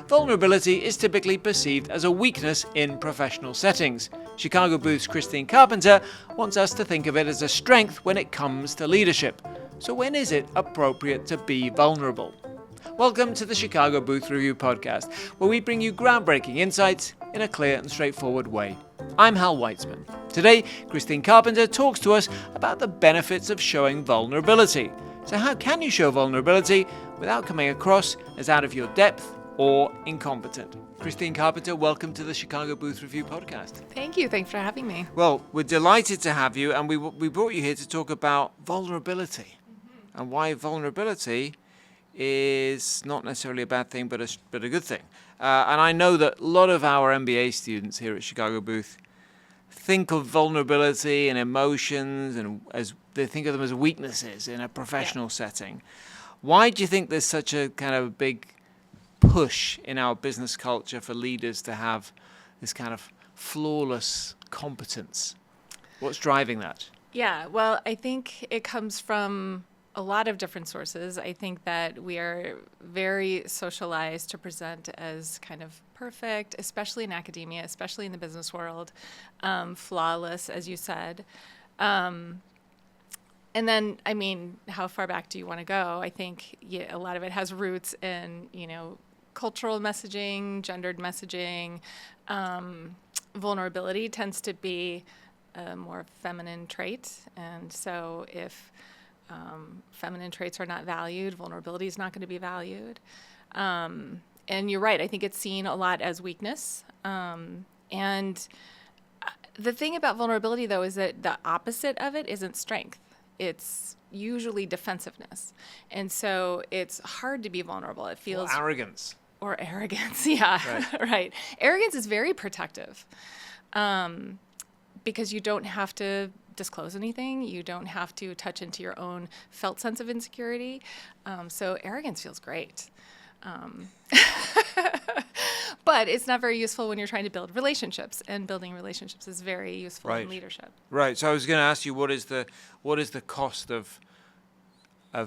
Vulnerability is typically perceived as a weakness in professional settings. Chicago Booth's Christine Carpenter wants us to think of it as a strength when it comes to leadership. So when is it appropriate to be vulnerable? Welcome to the Chicago Booth Review podcast, where we bring you groundbreaking insights in a clear and straightforward way. I'm Hal Weitzman. Today, Christine Carpenter talks to us about the benefits of showing vulnerability. So how can you show vulnerability without coming across as out of your depth or incompetent? Christine Carpenter, welcome to the Chicago Booth Review podcast. Thank you. Thanks for having me. Well, we're delighted to have you, and we brought you here to talk about vulnerability and why vulnerability is not necessarily a bad thing, but a good thing. And I know that a lot of our MBA students here at Chicago Booth think of vulnerability and emotions, and as they think of them as weaknesses in a professional setting. Why do you think there's such a kind of big push in our business culture for leaders to have this kind of flawless competence? What's driving that? Yeah, well, I think it comes from a lot of different sources. I think that we are very socialized to present as kind of perfect, especially in academia, especially in the business world, flawless, as you said. And then, I mean, how far back do you want to go? I think a lot of it has roots in, cultural messaging, gendered messaging. Vulnerability tends to be a more feminine trait. And so if feminine traits are not valued, vulnerability is not going to be valued. And you're right. I think it's seen a lot as weakness. And the thing about vulnerability, though, is that the opposite of it isn't strength. It's usually defensiveness. And so it's hard to be vulnerable. It feels... arrogance. Or arrogance, yeah, right. Arrogance is very protective because you don't have to disclose anything. You don't have to touch into your own felt sense of insecurity. So arrogance feels great. But it's not very useful when you're trying to build relationships, and building relationships is very useful in leadership. Right. So I was going to ask you, what is the cost of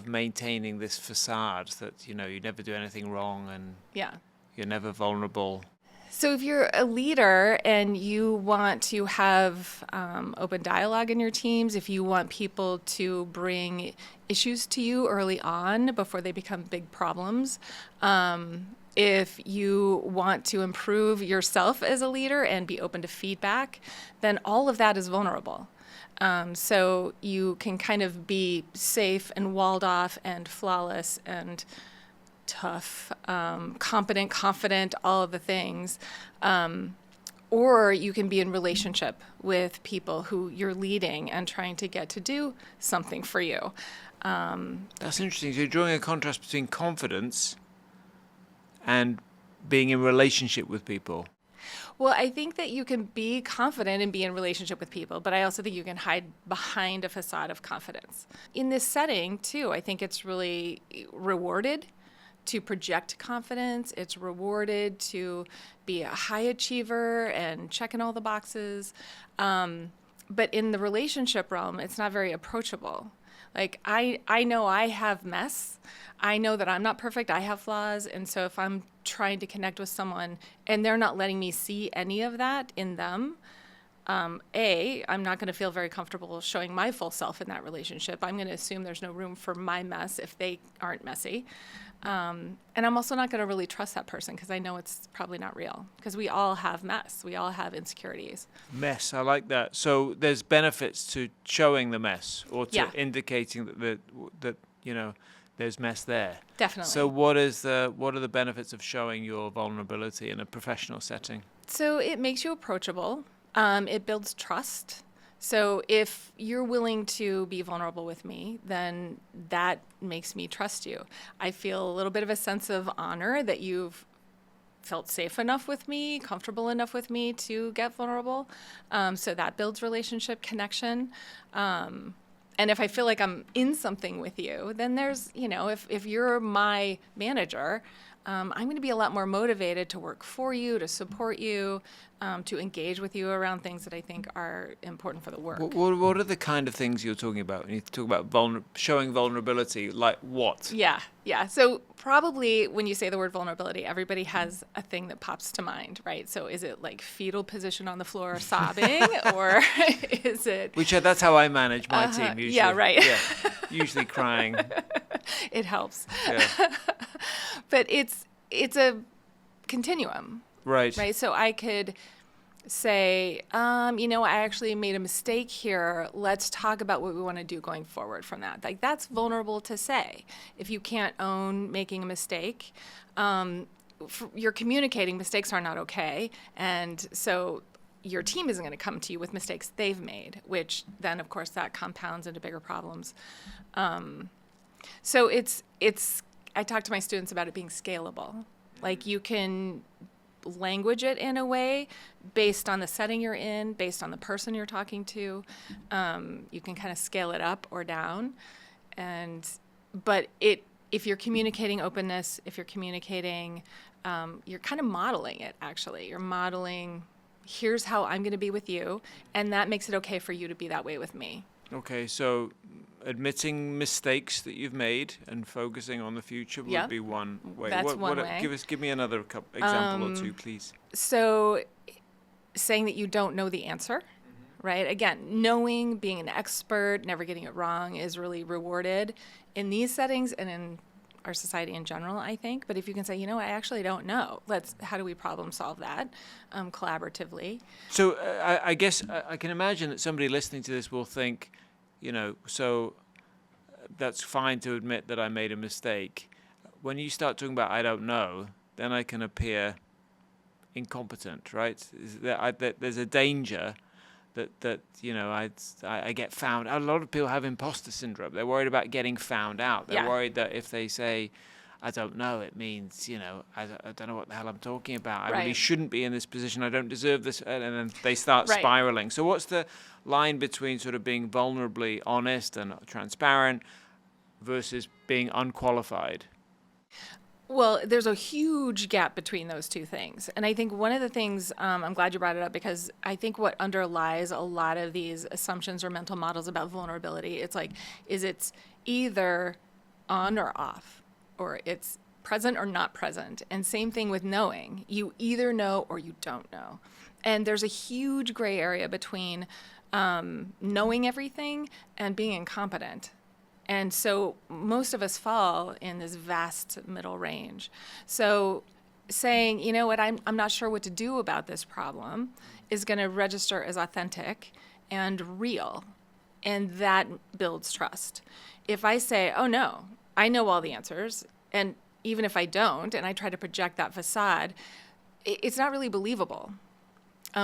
maintaining this facade that you never do anything wrong and you're never vulnerable? So if you're a leader and you want to have open dialogue in your teams, if you want people to bring issues to you early on before they become big problems, if you want to improve yourself as a leader and be open to feedback, then all of that is vulnerable. So you can kind of be safe and walled off and flawless and tough, competent, confident, all of the things. Or you can be in relationship with people who you're leading and trying to get to do something for you. That's interesting. So you're drawing a contrast between confidence and being in relationship with people. Well, I think that you can be confident and be in relationship with people, but I also think you can hide behind a facade of confidence. In this setting, too, I think it's really rewarded to project confidence. It's rewarded to be a high achiever and checking all the boxes. But in the relationship realm, it's not very approachable. Like, I know I have mess. I know that I'm not perfect. I have flaws. And so if I'm trying to connect with someone and they're not letting me see any of that in them, I'm not going to feel very comfortable showing my full self in that relationship. I'm going to assume there's no room for my mess if they aren't messy. And I'm also not going to really trust that person because I know it's probably not real, because we all have mess. We all have insecurities. Mess, I like that. So there's benefits to showing the mess or to indicating that there's mess there. Definitely. So what are the benefits of showing your vulnerability in a professional setting? So it makes you approachable. It builds trust. So if you're willing to be vulnerable with me, then that makes me trust you. I feel a little bit of a sense of honor that you've felt safe enough with me, comfortable enough with me to get vulnerable. So that builds relationship connection. And if I feel like I'm in something with you, then there's, if you're my manager, I'm going to be a lot more motivated to work for you, to support you, to engage with you around things that I think are important for the work. What are the kind of things you're talking about when you talk about showing vulnerability? Like what? Yeah. So probably when you say the word vulnerability, everybody has a thing that pops to mind, right? So is it like fetal position on the floor sobbing, or is it? That's how I manage my team usually. Yeah, right. Yeah, usually crying. It helps. Yeah. But it's a continuum. Right. Right. So I could say, I actually made a mistake here. Let's talk about what we want to do going forward from that. Like, that's vulnerable to say. If you can't own making a mistake, you're communicating mistakes are not okay. And so your team isn't going to come to you with mistakes they've made, which then, of course, that compounds into bigger problems. So I talk to my students about it being scalable. Like, you can language it in a way based on the setting you're in, based on the person you're talking to. You can kind of scale it up or down. But if you're communicating openness, if you're communicating, you're kind of modeling it, actually. You're modeling, here's how I'm going to be with you, and that makes it okay for you to be that way with me. Okay, so admitting mistakes that you've made and focusing on the future would be one way. That's one way. Give me another example or two, please. So saying that you don't know the answer, right? Again, knowing, being an expert, never getting it wrong is really rewarded in these settings and in our society in general, I think. But if you can say, I actually don't know. How do we problem solve that collaboratively? So I guess I can imagine that somebody listening to this will think, so that's fine to admit that I made a mistake. When you start talking about I don't know, then I can appear incompetent, right? There's a danger that I get found. A lot of people have imposter syndrome. They're worried about getting found out. They're worried that if they say I don't know, it means I don't know what the hell I'm talking about. I really shouldn't be in this position. I don't deserve this, and then they start spiraling. So what's the line between sort of being vulnerably honest and transparent versus being unqualified? Well, there's a huge gap between those two things. And I think one of the things, I'm glad you brought it up, because I think what underlies a lot of these assumptions or mental models about vulnerability, it's either on or off, or it's present or not present. And same thing with knowing. You either know or you don't know. And there's a huge gray area between knowing everything and being incompetent. And so most of us fall in this vast middle range. So saying, I'm not sure what to do about this problem is going to register as authentic and real. And that builds trust. If I say, oh no, I know all the answers, and even if I don't, and I try to project that facade, it's not really believable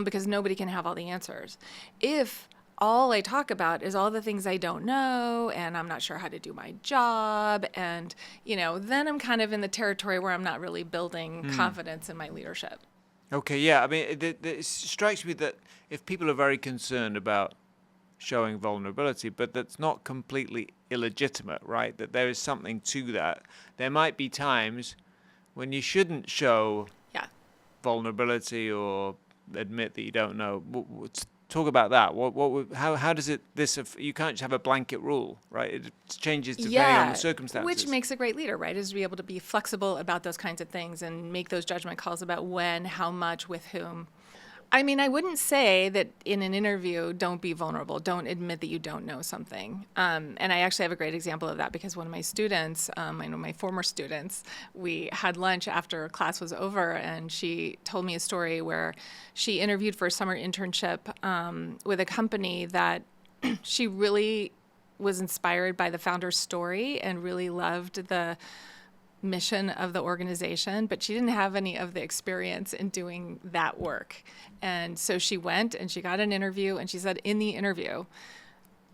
because nobody can have all the answers. If all I talk about is all the things I don't know, and I'm not sure how to do my job, and, then I'm kind of in the territory where I'm not really building confidence in my leadership. Okay, yeah. I mean, it strikes me that if people are very concerned about showing vulnerability, but that's not completely illegitimate, right? That there is something to that. There might be times when you shouldn't show vulnerability or admit that you don't know. Talk about that. How does it? You can't just have a blanket rule, right? It changes depending on the circumstances. Which makes a great leader, right? Is to be able to be flexible about those kinds of things and make those judgment calls about when, how much, with whom. I mean, I wouldn't say that in an interview, don't be vulnerable. Don't admit that you don't know something. And I actually have a great example of that because one of my students, my former students, we had lunch after class was over, and she told me a story where she interviewed for a summer internship with a company that she really was inspired by the founder's story and really loved the mission of the organization, but she didn't have any of the experience in doing that work. And so she went and she got an interview, and she said in the interview,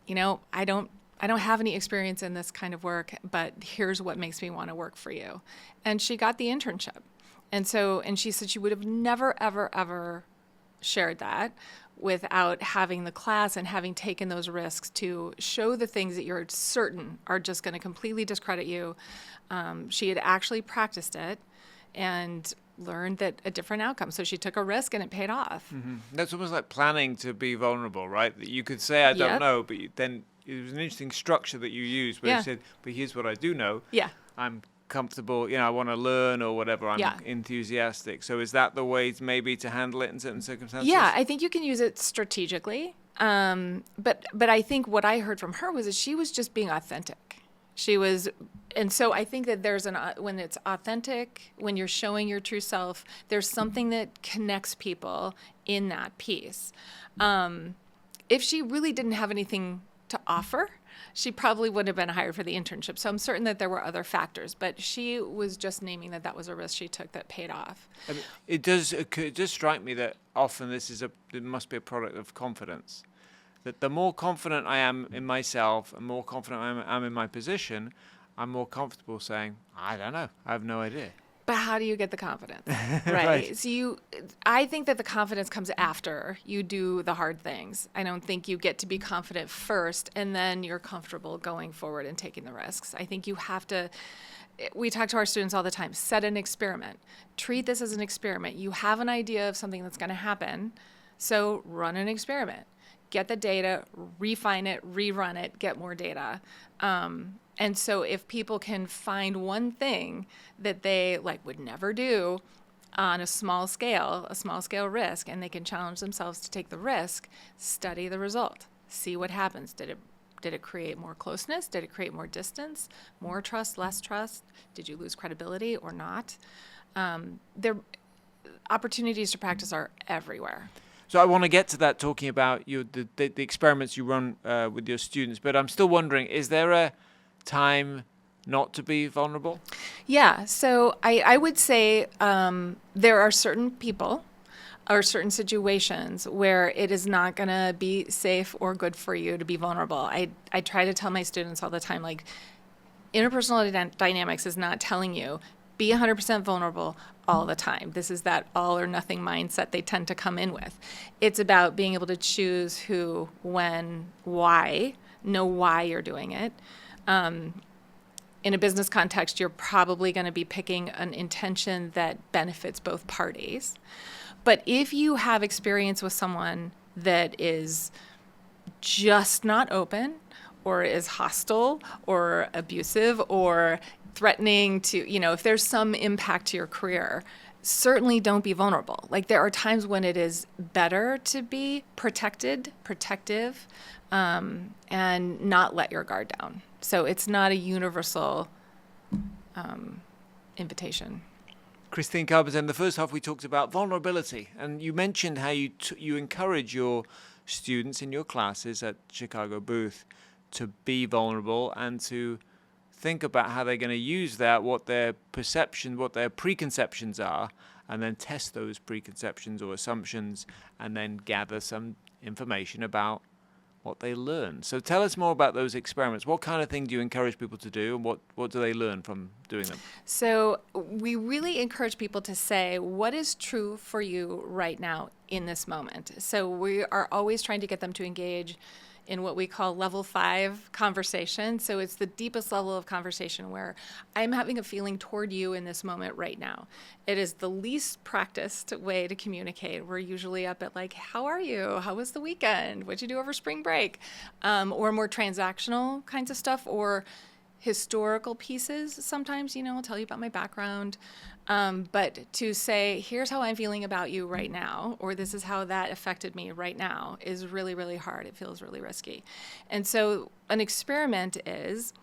I don't have any experience in this kind of work, but here's what makes me want to work for you. And she got the internship. And she said she would have never, ever, ever shared that without having the class and having taken those risks to show the things that you're certain are just going to completely discredit you. She had actually practiced it, and learned that a different outcome. So she took a risk and it paid off. That's almost like planning to be vulnerable, right? That you could say, I don't Yep. know, but then it was an interesting structure that you used where Yeah. you said, but here's what I do know. Yeah. I'm comfortable, I want to learn or whatever. I'm Yeah. enthusiastic. So is that the way maybe to handle it in certain circumstances? Yeah, I think you can use it strategically. But I think what I heard from her was that she was just being authentic. She was, and so I think that there's when it's authentic, when you're showing your true self, there's something that connects people in that piece. If she really didn't have anything to offer, she probably wouldn't have been hired for the internship. So I'm certain that there were other factors, but she was just naming that that was a risk she took that paid off. I mean, it does strike me that often it must be a product of confidence. That the more confident I am in myself and more confident I am in my position, I'm more comfortable saying, I don't know, I have no idea. But how do you get the confidence? Right. Right. So I think that the confidence comes after you do the hard things. I don't think you get to be confident first and then you're comfortable going forward and taking the risks. I think you have to, we talk to our students all the time, set an experiment. Treat this as an experiment. You have an idea of something that's going to happen, so run an experiment. Get the data, refine it, rerun it, get more data. And so if people can find one thing that they would never do on a small scale risk, and they can challenge themselves to take the risk, study the result, see what happens. Did it create more closeness? Did it create more distance, more trust, less trust? Did you lose credibility or not? Opportunities to practice are everywhere. So I want to get to that, talking about the experiments you run with your students, but I'm still wondering, is there a time not to be vulnerable? Yeah, so I would say there are certain people or certain situations where it is not going to be safe or good for you to be vulnerable. I try to tell my students all the time, interpersonal dynamics is not telling you be 100% vulnerable all the time. This is that all or nothing mindset they tend to come in with. It's about being able to choose who, when, why, know why you're doing it. In a business context, you're probably going to be picking an intention that benefits both parties. But if you have experience with someone that is just not open or is hostile or abusive or threatening to, if there's some impact to your career, certainly don't be vulnerable. There are times when it is better to be protective, and not let your guard down. So it's not a universal invitation. Christine Carpenter, in the first half we talked about vulnerability, and you mentioned how you encourage your students in your classes at Chicago Booth to be vulnerable and to think about how they're going to use that, what their preconceptions are, and then test those preconceptions or assumptions, and then gather some information about what they learn. So tell us more about those experiments. What kind of thing do you encourage people to do, and what do they learn from doing them? So we really encourage people to say, what is true for you right now in this moment? So we are always trying to get them to engage in what we call level 5 conversation. So it's the deepest level of conversation where I'm having a feeling toward you in this moment right now. It is the least practiced way to communicate. We're usually up at how are you? How was the weekend? What'd you do over spring break? Or more transactional kinds of stuff, or historical pieces sometimes, I'll tell you about my background. But to say, here's how I'm feeling about you right now, or this is how that affected me right now, is really, really hard. It feels really risky. And so an experiment is,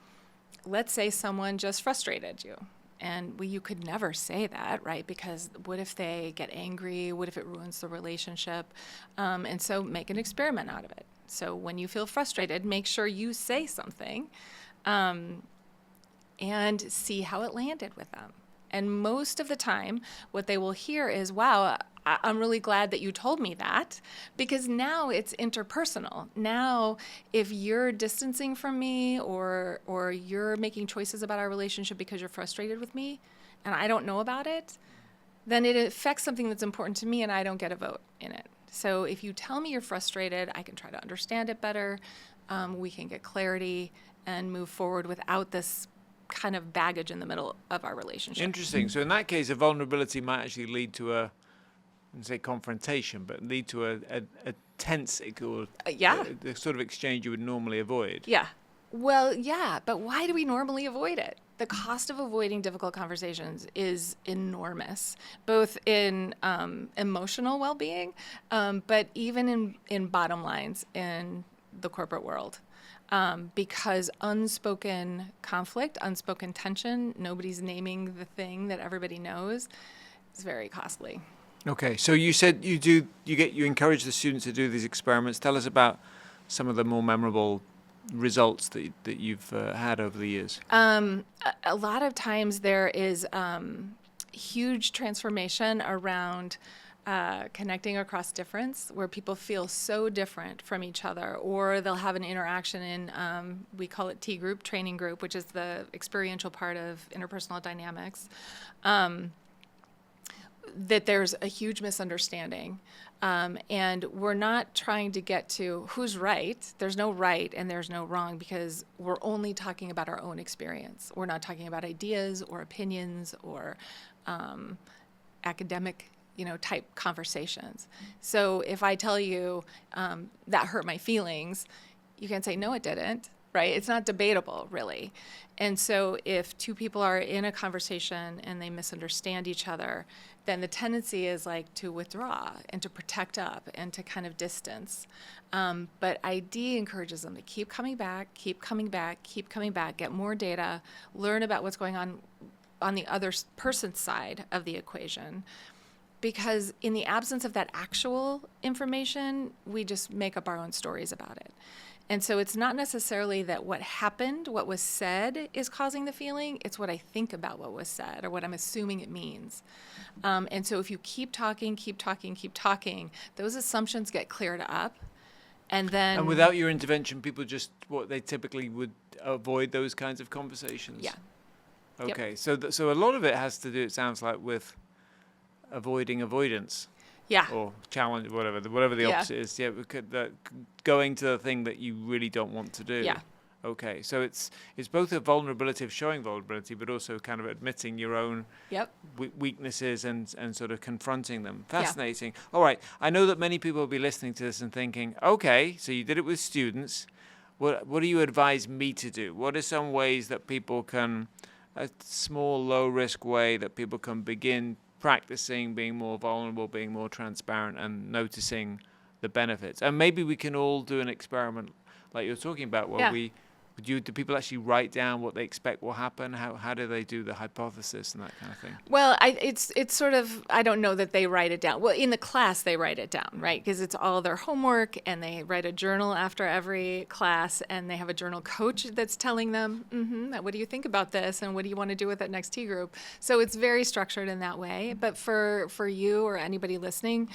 let's say someone just frustrated you. And you could never say that, right? Because what if they get angry? What if it ruins the relationship? And so make an experiment out of it. So when you feel frustrated, make sure you say something and see how it landed with them. And most of the time, what they will hear is, wow, I'm really glad that you told me that, because now it's interpersonal. Now, if you're distancing from me or you're making choices about our relationship because you're frustrated with me and I don't know about it, then it affects something that's important to me and I don't get a vote in it. So if you tell me you're frustrated, I can try to understand it better. We can get clarity and move forward without this kind of baggage in the middle of our relationship. Interesting. So in that case, a vulnerability might actually lead to I wouldn't say confrontation, but lead to a tense or the sort of exchange you would normally avoid. Yeah. Well, yeah, but why do we normally avoid it? The cost of avoiding difficult conversations is enormous, both in emotional well-being, but even in bottom lines in the corporate world. Because unspoken conflict, unspoken tension, nobody's naming the thing that everybody knows, is very costly. Okay, so you said you encourage the students to do these experiments. Tell us about some of the more memorable results that you've had over the years. A lot of times there is huge transformation around connecting across difference, where people feel so different from each other, or they'll have an interaction in, we call it T group, training group, which is the experiential part of interpersonal dynamics, that there's a huge misunderstanding. And we're not trying to get to who's right. There's no right and there's no wrong, because we're only talking about our own experience. We're not talking about ideas or opinions or academic, type conversations. So if I tell you that hurt my feelings, you can say, no, it didn't, right? It's not debatable, really. And so if two people are in a conversation and they misunderstand each other, then the tendency is like to withdraw and to protect up and to kind of distance. But ID encourages them to keep coming back, get more data, learn about what's going on the other person's side of the equation. Because in the absence of that actual information, we just make up our own stories about it. And so it's not necessarily that what happened, what was said, is causing the feeling. It's what I think about what was said, or what I'm assuming it means. And so if you keep talking, those assumptions get cleared up. And without your intervention, people just, they typically would avoid those kinds of conversations? Yeah. Okay, yep. So a lot of it has to do, it sounds like, with avoiding avoidance. Yeah. Or challenge, whatever the opposite is. Yeah, going to the thing that you really don't want to do. Yeah. Okay, so it's both a vulnerability of showing vulnerability, but also kind of admitting your own weaknesses and sort of confronting them. Fascinating. Yeah. All right, I know that many people will be listening to this and thinking, okay, so you did it with students. What do you advise me to do? What are some ways that people can, a small, low-risk way that people can begin practicing being more vulnerable, being more transparent, and noticing the benefits? And maybe we can all do an experiment like you're talking about, where do people actually write down what they expect will happen? How do they do the hypothesis and that kind of thing? Well, it's sort of, I don't know that they write it down. Well, in the class they write it down, right? Because it's all their homework, and they write a journal after every class, and they have a journal coach that's telling them, what do you think about this, and what do you want to do with that next T group? So it's very structured in that way. But for you or anybody listening,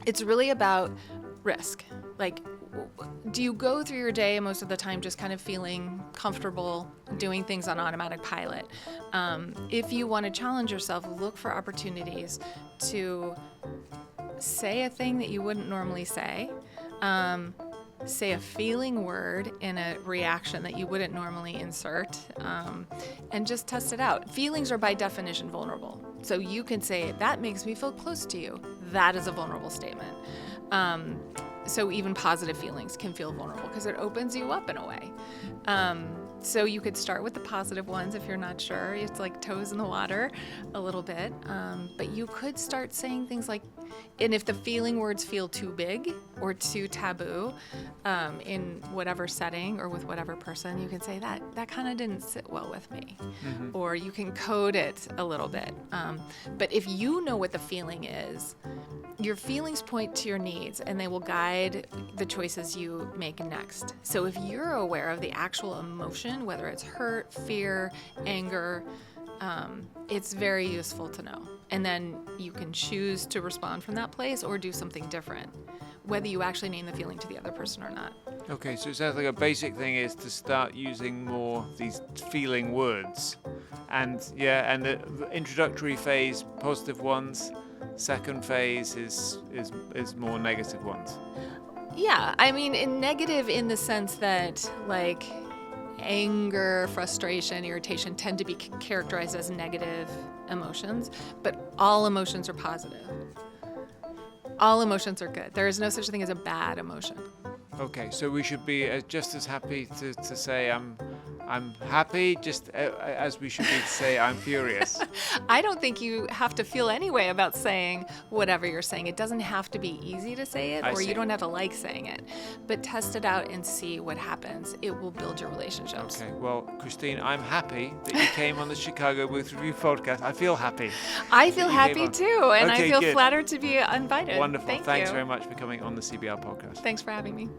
it's really about risk. Like, do you go through your day most of the time just kind of feeling comfortable doing things on automatic pilot? If you want to challenge yourself, look for opportunities to say a thing that you wouldn't normally say, say a feeling word in a reaction that you wouldn't normally insert, and just test it out. Feelings are by definition vulnerable. So you can say, that makes me feel close to you. That is a vulnerable statement. So even positive feelings can feel vulnerable because it opens you up in a way. So you could start with the positive ones if you're not sure. It's like toes in the water a little bit. But you could start saying things like, and if the feeling words feel too big or too taboo in whatever setting or with whatever person, you can say that kind of didn't sit well with me. Mm-hmm. Or you can code it a little bit. But if you know what the feeling is, your feelings point to your needs, and they will guide the choices you make next. So if you're aware of the actual emotion, whether it's hurt, fear, anger, it's very useful to know. And then you can choose to respond from that place or do something different, whether you actually name the feeling to the other person or not. Okay, so it sounds like a basic thing is to start using more these feeling words. And the introductory phase, positive ones. Second phase is more negative ones. Yeah, I mean, negative in the sense that, like, anger, frustration, irritation tend to be characterized as negative emotions, but all emotions are positive. All emotions are good. There is no such thing as a bad emotion. Okay, so we should be just as happy to say I'm happy, just as we should be to say I'm furious. I don't think you have to feel any way about saying whatever you're saying. It doesn't have to be easy to say it, I or see. you don't have to like saying it. But test it out and see what happens. It will build your relationships. Okay, well, Christine, I'm happy that you came on the Chicago Booth Review podcast. I feel happy. I feel that you came happy on. too, and Okay, I feel good. flattered to be invited. Wonderful. Thank Thanks you. very much for coming on the CBR podcast. Thanks for having me.